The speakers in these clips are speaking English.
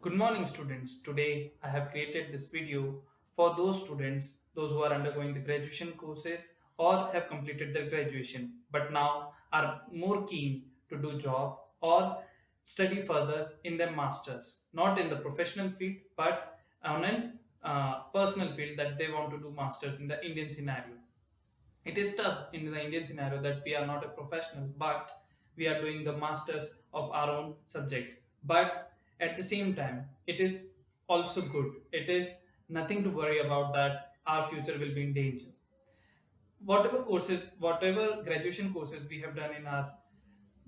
Good morning, students. Today I have created this video for those students, those who are undergoing the graduation courses or have completed their graduation but now are more keen to do job or study further in their masters, not in the professional field but on a personal field that they want to do masters in the Indian scenario. It is tough in the Indian scenario that we are not a professional, but we are doing the masters of our own subject. But at the same time, it is also good. It is nothing to worry about that our future will be in danger. Whatever courses, whatever graduation courses we have done in our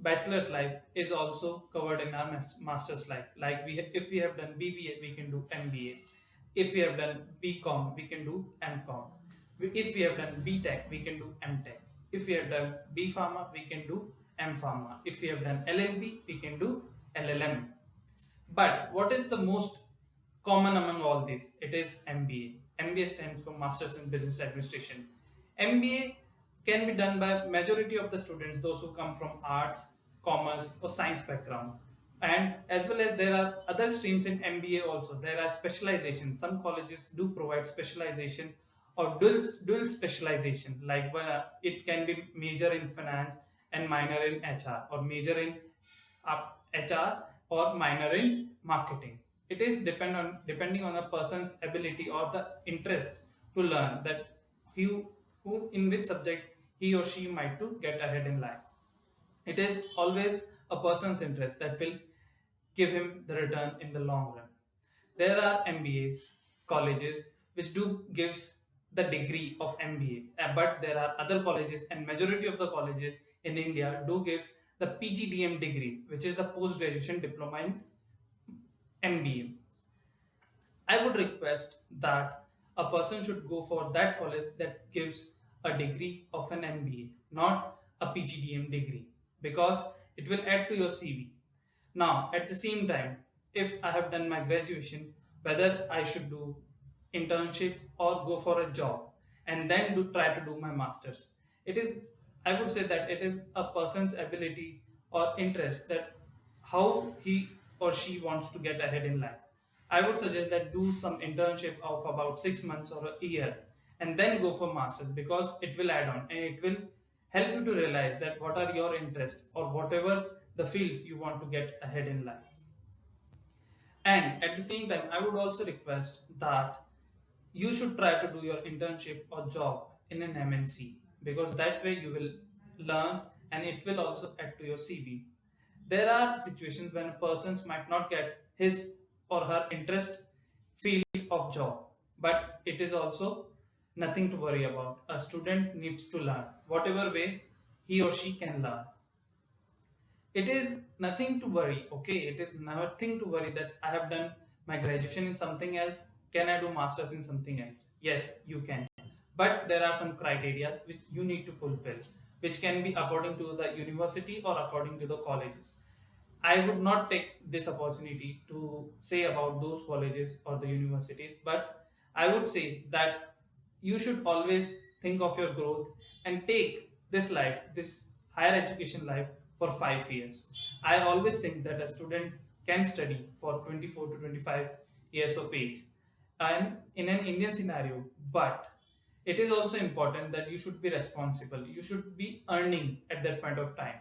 bachelor's life is also covered in our master's life. Like if we have done BBA, we can do MBA. If we have done BCom, we can do MCom. If we have done BTech, we can do MTech. If we have done B Pharma, we can do M Pharma. If we have done LLB, we can do LLM. But what is the most common among all these? It is MBA. MBA stands for Masters in Business Administration. MBA can be done by majority of the students, those who come from arts, commerce, or science background. And as well as there are other streams in MBA also. There are specializations. Some colleges do provide specialization or dual specialization. Like it can be major in finance and minor in HR, or major in HR or minor in marketing. It is depending on a person's ability or the interest to learn that he who in which subject he or she might to get ahead in life. It is always a person's interest that will give him the return in the long run. There are MBAs colleges which do gives the degree of MBA, but there are other colleges and majority of the colleges in India do gives the PGDM degree, which is the Post Graduation Diploma in MBA. I would request that a person should go for that college that gives a degree of an MBA, not a PGDM degree, because it will add to your CV. Now, at the same time, if I have done my graduation, whether I should do internship or go for a job and then try to do my masters, it is, I would say that it is a person's ability or interest that how he or she wants to get ahead in life. I would suggest that do some internship of about 6 months or a year and then go for masters, because it will add on and it will help you to realize that what are your interests or whatever the fields you want to get ahead in life. And at the same time, I would also request that you should try to do your internship or job in an MNC, because that way you will learn and it will also add to your CV. There are situations when persons might not get his or her interest field of job, but it is also nothing to worry about. A student needs to learn whatever way he or she can learn. It is nothing to worry, okay? It is nothing to worry that I have done my graduation in something else. Can I do masters in something else? Yes, you can. But there are some criteria which you need to fulfill, which can be according to the university or according to the colleges. I would not take this opportunity to say about those colleges or the universities, but I would say that you should always think of your growth and take this life, this higher education life, for 5 years. I always think that a student can study for 24 to 25 years of age and in an Indian scenario, but it is also important that you should be responsible. You should be earning at that point of time.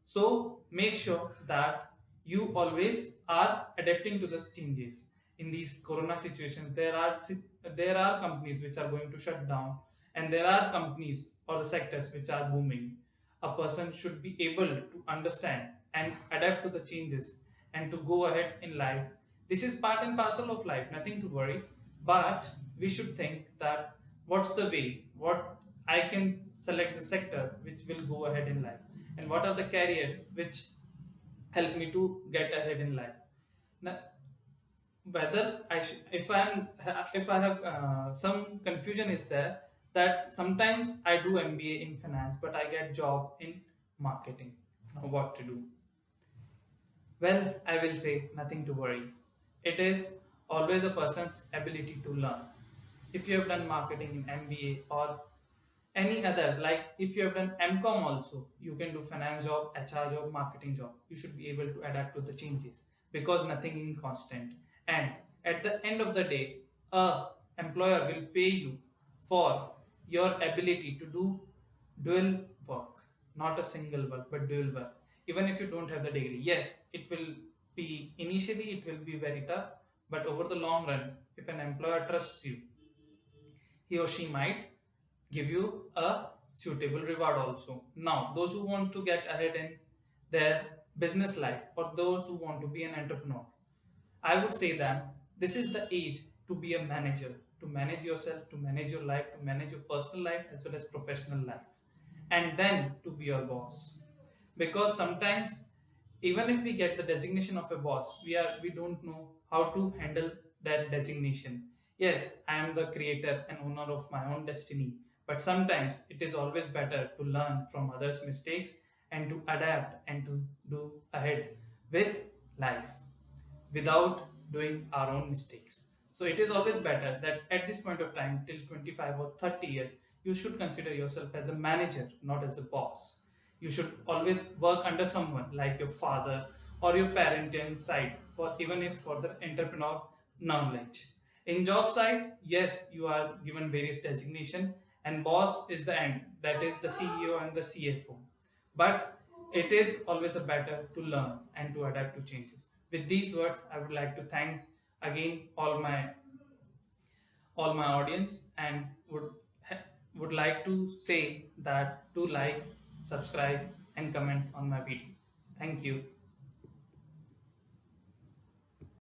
So make sure that you always are adapting to the changes. In these corona situations, there are companies which are going to shut down, and there are companies or the sectors which are booming. A person should be able to understand and adapt to the changes and to go ahead in life. This is part and parcel of life, nothing to worry. But we should think that what's the way, what I can select the sector which will go ahead in life, and what are the careers which help me to get ahead in life. Now, whether if I have some confusion is there, that sometimes I do MBA in finance but I get job in marketing. Now what to do? Well, I will say nothing to worry. It is always a person's ability to learn. If you have done marketing in MBA or any other, like if you have done MCom also, you can do finance job, HR job, marketing job. You should be able to adapt to the changes. because nothing is constant. And at the end of the day, a employer will pay you for your ability to do dual work, not a single work, but dual work. Even if you don't have the degree, yes, it will be initially it will be very tough, but over the long run, if an employer trusts you, he or she might give you a suitable reward also. Now, those who want to get ahead in their business life or those who want to be an entrepreneur, I would say that this is the age to be a manager, to manage yourself, to manage your life, to manage your personal life as well as professional life, and then to be your boss. Because sometimes, even if we get the designation of a boss, we don't know how to handle that designation. Yes, I am the creator and owner of my own destiny, but sometimes it is always better to learn from others' mistakes and to adapt and to do ahead with life without doing our own mistakes. So it is always better that at this point of time, till 25 or 30 years, you should consider yourself as a manager, not as a boss. You should always work under someone like your father or your parental side for even if for the entrepreneur knowledge. In job side, yes, you are given various designation and boss is the end. That is the CEO and the CFO. But it is always a better to learn and to adapt to changes. With these words, I would like to thank again all my audience and would like to say that to like, subscribe, and comment on my video. Thank you.